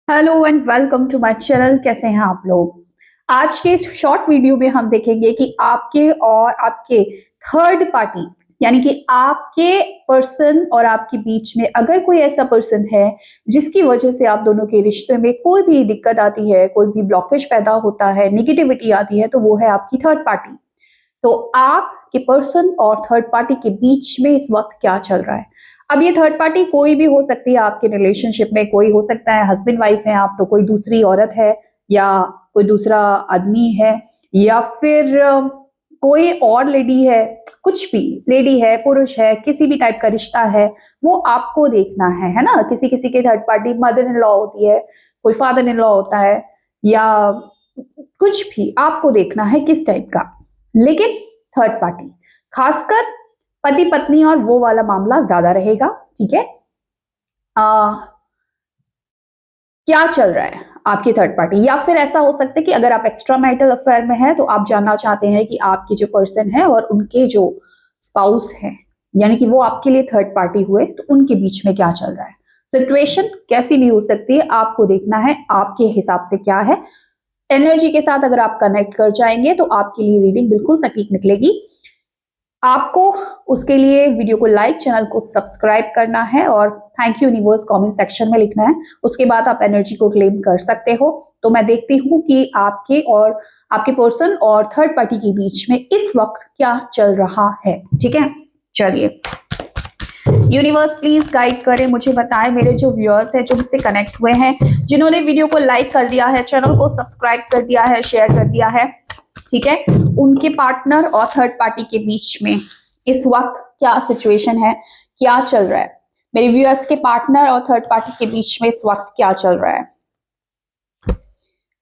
Hello and welcome to my channel. कैसे हैं आप लोग। आज के इस शॉर्ट वीडियो में हम देखेंगे कि आपके और आपके थर्ड पार्टी यानी कि आपके पर्सन और आपके बीच में अगर कोई ऐसा पर्सन है जिसकी वजह से आप दोनों के रिश्ते में कोई भी दिक्कत आती है, कोई भी ब्लॉकेज पैदा होता है, निगेटिविटी आती है, तो वो है आपकी थर्ड पार्टी। तो आपके पर्सन और थर्ड पार्टी के बीच में इस वक्त क्या चल रहा है। अब ये थर्ड पार्टी कोई भी हो सकती है, आपके रिलेशनशिप में कोई हो सकता है, हस्बैंड वाइफ है आप तो कोई दूसरी औरत है, या कोई दूसरा आदमी है, या फिर कोई और लेडी है, कुछ भी लेडी है, पुरुष है, किसी भी टाइप का रिश्ता है, वो आपको देखना है ना। किसी किसी के third party mother in law होती है, कोई फादर इन लॉ होता है, या कुछ भी आपको देखना है किस टाइप का। लेकिन थर्ड पार्टी, खासकर पति पत्नी और वो वाला मामला ज्यादा रहेगा। ठीक है। क्या चल रहा है आपकी थर्ड पार्टी, या फिर ऐसा हो सकता है कि अगर आप एक्स्ट्रा मैरिटल अफेयर में है तो आप जानना चाहते हैं कि आपके जो पर्सन है और उनके जो स्पाउस है, यानी कि वो आपके लिए थर्ड पार्टी हुए, तो उनके बीच में क्या चल रहा है। सिचुएशन कैसी भी हो सकती है, आपको देखना है आपके हिसाब से क्या है। एनर्जी के साथ अगर आप कनेक्ट कर जाएंगे तो आपके लिए रीडिंग बिल्कुल सटीक निकलेगी। आपको उसके लिए वीडियो को लाइक, चैनल को सब्सक्राइब करना है और thank you universe comment section में लिखना है। उसके बाद आप एनर्जी को क्लेम कर सकते हो। तो मैं देखती हूँ कि आपके और आपके पर्सन और थर्ड पार्टी के बीच में इस वक्त क्या चल रहा है। ठीक है, चलिए यूनिवर्स प्लीज गाइड करें, मुझे बताएं मेरे जो व्यूअर्स हैं, जो मुझसे कनेक्ट हुए हैं, जिन्होंने वीडियो को लाइक कर दिया है, चैनल को सब्सक्राइब कर दिया है, शेयर कर दिया है, ठीक है, उनके पार्टनर और थर्ड पार्टी के बीच में इस वक्त क्या सिचुएशन है, क्या चल रहा है। मेरे व्यूअर्स के पार्टनर और थर्ड पार्टी के बीच में इस वक्त क्या चल रहा है।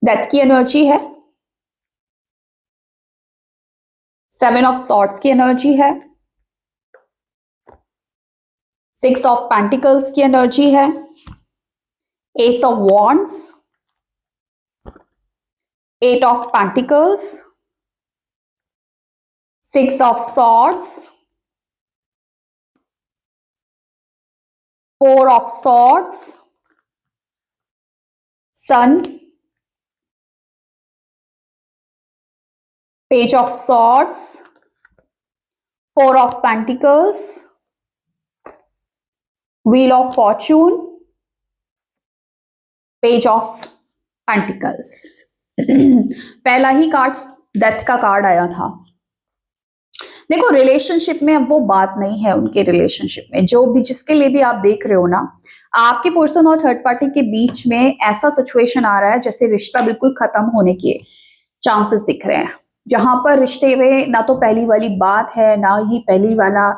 डेथ की एनर्जी है, सेवन ऑफ सॉर्ड्स की एनर्जी है, सिक्स ऑफ पेंटिकल्स की एनर्जी है, ace of wands, eight of pentacles, six of swords, four of swords, sun, page of swords, four of pentacles, wheel of fortune, page of pentacles. पहला ही card death का card आया था। देखो relationship में अब वो बात नहीं है, उनके रिलेशनशिप में जो भी जिसके लिए भी आप देख रहे हो ना, आपके पर्सन और थर्ड पार्टी के बीच में ऐसा सिचुएशन आ रहा है जैसे रिश्ता बिल्कुल खत्म होने के चांसेस दिख रहे हैं, जहां पर रिश्ते में ना तो पहली वाली बात है, ना ही पहली वाला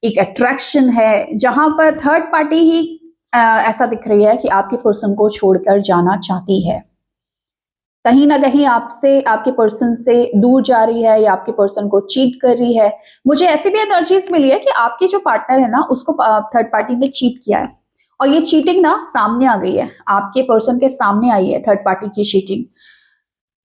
एक अट्रैक्शन है, जहां पर थर्ड पार्टी ही ऐसा दिख रही है कि आपके पर्सन को छोड़कर जाना चाहती है, कहीं ना कहीं आपसे, आपके पर्सन से दूर जा रही है, या आपके पर्सन को चीट कर रही है। मुझे ऐसी भी एनर्जीज मिली है कि आपके जो पार्टनर है ना, उसको थर्ड पार्टी ने चीट किया है, और ये चीटिंग ना सामने आ गई है, आपके पर्सन के सामने आई है थर्ड पार्टी की चीटिंग।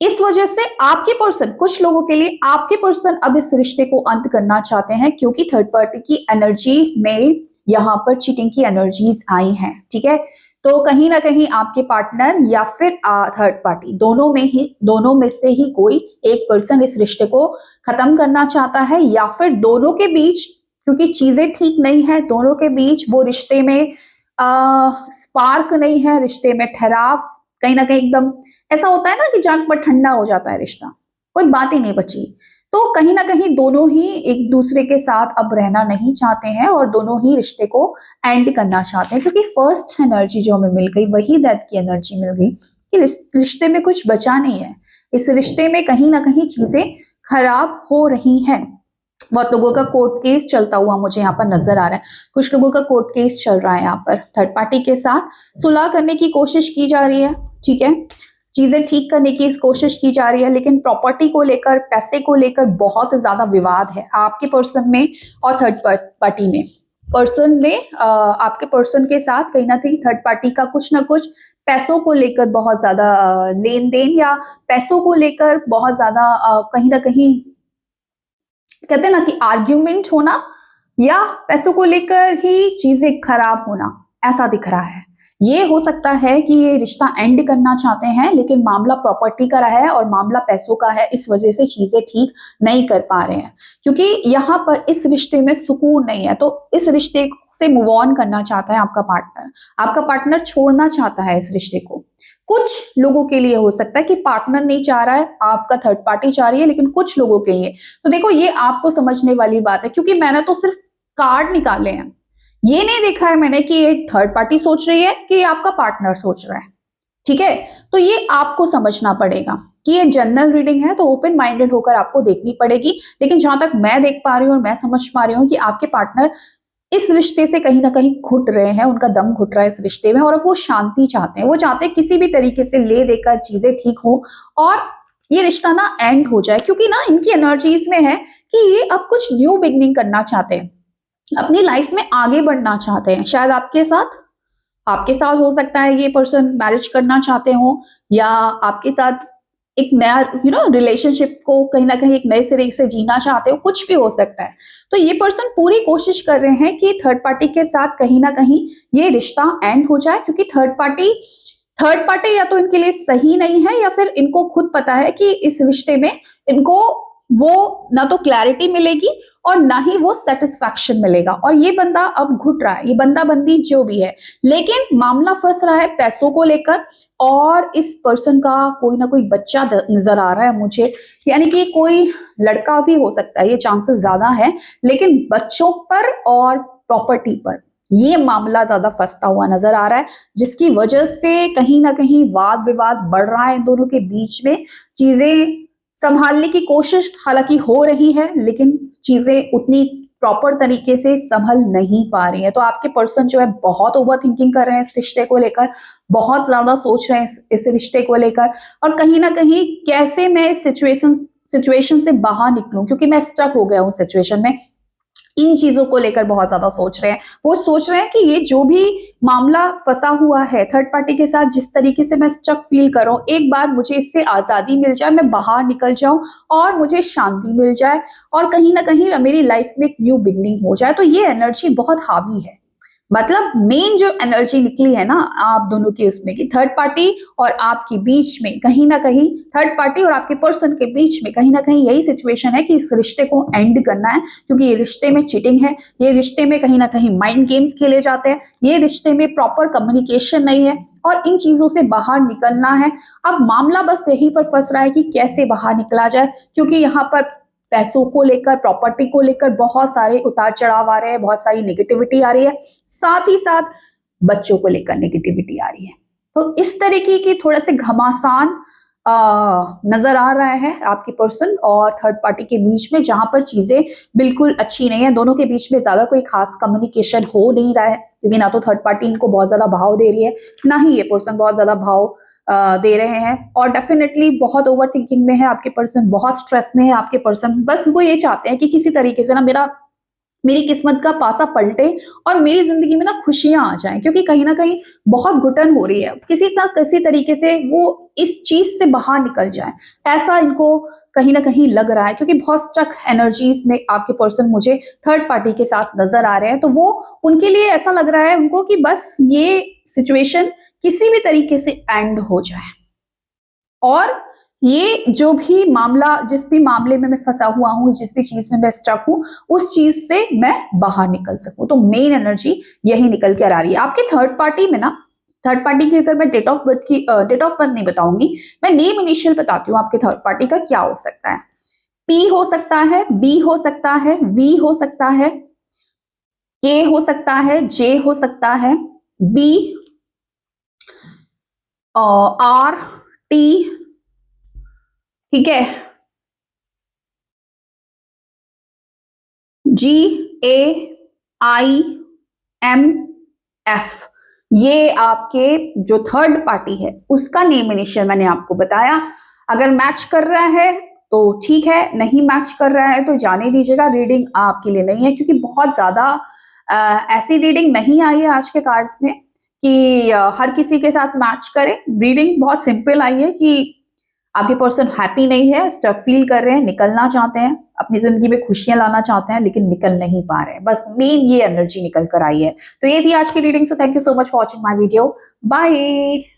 इस वजह से आपके पर्सन, कुछ लोगों के लिए आपके पर्सन अब इस रिश्ते को अंत करना चाहते हैं, क्योंकि थर्ड पार्टी की एनर्जी में यहां पर चीटिंग की एनर्जीज आई हैं। ठीक है, तो कहीं ना कहीं आपके पार्टनर या फिर थर्ड पार्टी, दोनों में से ही कोई एक पर्सन इस रिश्ते को खत्म करना चाहता है, या फिर दोनों के बीच, क्योंकि चीजें ठीक नहीं है दोनों के बीच, वो रिश्ते में स्पार्क नहीं है, रिश्ते में ठहराव कहीं ना कहीं एकदम ऐसा होता है ना कि जान पर ठंडा हो जाता है रिश्ता, कोई बात ही नहीं बची। तो कहीं ना कहीं दोनों ही एक दूसरे के साथ अब रहना नहीं चाहते हैं और दोनों ही रिश्ते को एंड करना चाहते हैं, क्योंकि फर्स्ट एनर्जी जो हमें मिल गई वही डेथ की एनर्जी मिल गई कि रिश्ते में कुछ बचा नहीं है, इस रिश्ते में कहीं ना कहीं चीजें खराब हो रही हैं। बहुत लोगों का कोर्ट केस चलता हुआ मुझे यहाँ पर नजर आ रहा है, कुछ लोगों का कोर्ट केस चल रहा है यहाँ पर, थर्ड पार्टी के साथ सुलह करने की कोशिश की जा रही है। ठीक है, चीजें ठीक करने की कोशिश की जा रही है, लेकिन प्रॉपर्टी को लेकर, पैसे को लेकर बहुत ज्यादा विवाद है आपके पर्सन में और थर्ड पार्टी में। पर्सन ने आपके पर्सन के साथ कहीं ना कहीं थर्ड पार्टी का कुछ ना कुछ पैसों को लेकर बहुत ज्यादा लेन देन, या पैसों को लेकर बहुत ज्यादा कहीं ना कहीं कहते हैं ना कि आर्ग्यूमेंट होना, या पैसों को लेकर ही चीजें खराब होना, ऐसा दिख रहा है। ये हो सकता है कि ये रिश्ता एंड करना चाहते हैं, लेकिन मामला प्रॉपर्टी का रहा है और मामला पैसों का है, इस वजह से चीजें ठीक नहीं कर पा रहे हैं, क्योंकि यहाँ पर इस रिश्ते में सुकून नहीं है। तो इस रिश्ते से मूव ऑन करना चाहता है आपका पार्टनर छोड़ना चाहता है इस रिश्ते को। कुछ लोगों के लिए हो सकता है कि पार्टनर नहीं चाह रहा है, आपका थर्ड पार्टी चाह रही है, लेकिन कुछ लोगों के लिए तो देखो ये आपको समझने वाली बात है, क्योंकि मैंने तो सिर्फ कार्ड निकाले हैं, ये नहीं देखा है मैंने कि ये थर्ड पार्टी सोच रही है कि आपका पार्टनर सोच रहा है। ठीक है, तो ये आपको समझना पड़ेगा कि ये जनरल रीडिंग है, तो ओपन माइंडेड होकर आपको देखनी पड़ेगी। लेकिन जहां तक मैं देख पा रही हूँ और मैं समझ पा रही हूँ कि आपके पार्टनर इस रिश्ते से कहीं ना कहीं घुट रहे हैं, उनका दम घुट रहा है इस रिश्ते में, और वो शांति चाहते हैं। वो चाहते हैं किसी भी तरीके से ले देकर चीजें ठीक हो और ये रिश्ता ना एंड हो जाए, क्योंकि ना इनकी एनर्जीज में है कि ये अब कुछ न्यू बिगनिंग करना चाहते हैं, अपनी लाइफ में आगे बढ़ना चाहते हैं। शायद आपके साथ हो सकता है ये पर्सन मैरिज करना चाहते हो, या आपके साथ एक नया रिलेशनशिप को कहीं ना कहीं एक नए सिरे से जीना चाहते हो, कुछ भी हो सकता है। तो ये पर्सन पूरी कोशिश कर रहे हैं कि थर्ड पार्टी के साथ कहीं ना कहीं ये रिश्ता एंड हो जाए, क्योंकि थर्ड पार्टी या तो इनके लिए सही नहीं है, या फिर इनको खुद पता है कि इस रिश्ते में इनको वो ना तो क्लैरिटी मिलेगी और ना ही वो सेटिस्फैक्शन मिलेगा, और ये बंदा अब घुट रहा है, ये बंदा बंदी जो भी है, लेकिन मामला फंस रहा है पैसों को लेकर। और इस पर्सन का कोई ना कोई बच्चा नजर आ रहा है मुझे, यानी कि कोई लड़का भी हो सकता है, ये चांसेस ज्यादा है, लेकिन बच्चों पर और प्रॉपर्टी पर ये मामला ज्यादा फंसता हुआ नजर आ रहा है, जिसकी वजह से कहीं ना कहीं वाद विवाद बढ़ रहा है इन दोनों के बीच में। चीजें संभालने की कोशिश हालांकि हो रही है, लेकिन चीजें उतनी प्रॉपर तरीके से संभल नहीं पा रही है। तो आपके पर्सन जो है बहुत ओवर थिंकिंग कर रहे हैं इस रिश्ते को लेकर, बहुत ज्यादा सोच रहे हैं इस रिश्ते को लेकर, और कहीं ना कहीं कैसे मैं इस सिचुएशन से बाहर निकलूं, क्योंकि मैं स्टक हो गया हूं सिचुएशन में। इन चीजों को लेकर बहुत ज्यादा सोच रहे हैं। वो सोच रहे हैं कि ये जो भी मामला फंसा हुआ है थर्ड पार्टी के साथ, जिस तरीके से मैं स्टक फील कर रहा हूं, एक बार मुझे इससे आजादी मिल जाए, मैं बाहर निकल जाऊं और मुझे शांति मिल जाए, और कहीं ना कहीं मेरी लाइफ में एक न्यू बिगनिंग हो जाए। तो ये एनर्जी बहुत हावी है। मतलब मेन जो एनर्जी निकली है ना आप दोनों की उसमें, कि थर्ड पार्टी और आपके बीच में कहीं ना कहीं, थर्ड पार्टी और आपके पर्सन के बीच में कहीं ना कहीं यही सिचुएशन है कि इस रिश्ते को एंड करना है, क्योंकि ये रिश्ते में चीटिंग है, ये रिश्ते में कहीं ना कहीं माइंड गेम्स खेले जाते हैं, ये रिश्ते में प्रॉपर कम्युनिकेशन नहीं है, और इन चीजों से बाहर निकलना है। अब मामला बस यहीं पर फंस रहा है कि कैसे बाहर निकला जाए, क्योंकि यहाँ पर पैसों को लेकर, प्रॉपर्टी को लेकर बहुत सारे उतार चढ़ाव आ रहे हैं, बहुत सारी नेगेटिविटी आ रही है, साथ ही साथ बच्चों को लेकर नेगेटिविटी आ रही है। तो इस तरीके की थोड़ा से घमासान नजर आ रहा है आपके पर्सन और थर्ड पार्टी के बीच में, जहां पर चीजें बिल्कुल अच्छी नहीं है। दोनों के बीच में ज्यादा कोई खास कम्युनिकेशन हो नहीं रहा है, क्योंकि ना तो थर्ड पार्टी इनको बहुत ज्यादा भाव दे रही है, ना ही ये पर्सन बहुत ज्यादा भाव दे रहे हैं, और डेफिनेटली बहुत ओवर थिंकिंग में है आपके पर्सन, बहुत स्ट्रेस में है आपके पर्सन। बस वो ये चाहते हैं कि किसी तरीके से ना मेरी किस्मत का पासा पलटे और मेरी जिंदगी में ना खुशियां आ जाएं, क्योंकि कहीं ना कहीं बहुत घुटन हो रही है, किसी तरीके से वो इस चीज से बाहर निकल जाए, ऐसा इनको कहीं ना कहीं लग रहा है, क्योंकि बहुत स्टक एनर्जीज में आपके पर्सन मुझे थर्ड पार्टी के साथ नजर आ रहे हैं। तो वो उनके लिए ऐसा लग रहा है उनको कि बस ये सिचुएशन किसी भी तरीके से एंड हो जाए, और ये जो भी मामला, जिस भी मामले में मैं फंसा हुआ हूं, जिस भी चीज में मैं स्टक हूं, उस चीज से मैं बाहर निकल सकूं। तो मेन एनर्जी यही निकल कर आ रही है आपके थर्ड पार्टी में ना। थर्ड पार्टी की अगर मैं डेट ऑफ बर्थ नहीं बताऊंगी, मैं नेम इनिशियल बताती हूँ आपके थर्ड पार्टी का क्या हो सकता है। पी हो सकता है, बी हो सकता है, वी हो सकता है, के हो सकता है, जे हो सकता है, बी, आर, टी, ठीक है, जी, ए, आई, एम, एफ, ये आपके जो थर्ड पार्टी है उसका नेम इनिशियल मैंने आपको बताया। अगर मैच कर रहा है तो ठीक है, नहीं मैच कर रहा है तो जाने दीजिएगा, रीडिंग आपके लिए नहीं है, क्योंकि बहुत ज्यादा ऐसी रीडिंग नहीं आई है आज के कार्ड्स में कि हर किसी के साथ मैच करे। रीडिंग बहुत सिंपल आई है कि आपके पर्सन हैप्पी नहीं है, स्टक फील कर रहे हैं, निकलना चाहते हैं, अपनी जिंदगी में खुशियां लाना चाहते हैं लेकिन निकल नहीं पा रहे हैं। बस मेन ये एनर्जी निकल कर आई है। तो ये थी आज की reading. So thank you so much for watching my video. Bye.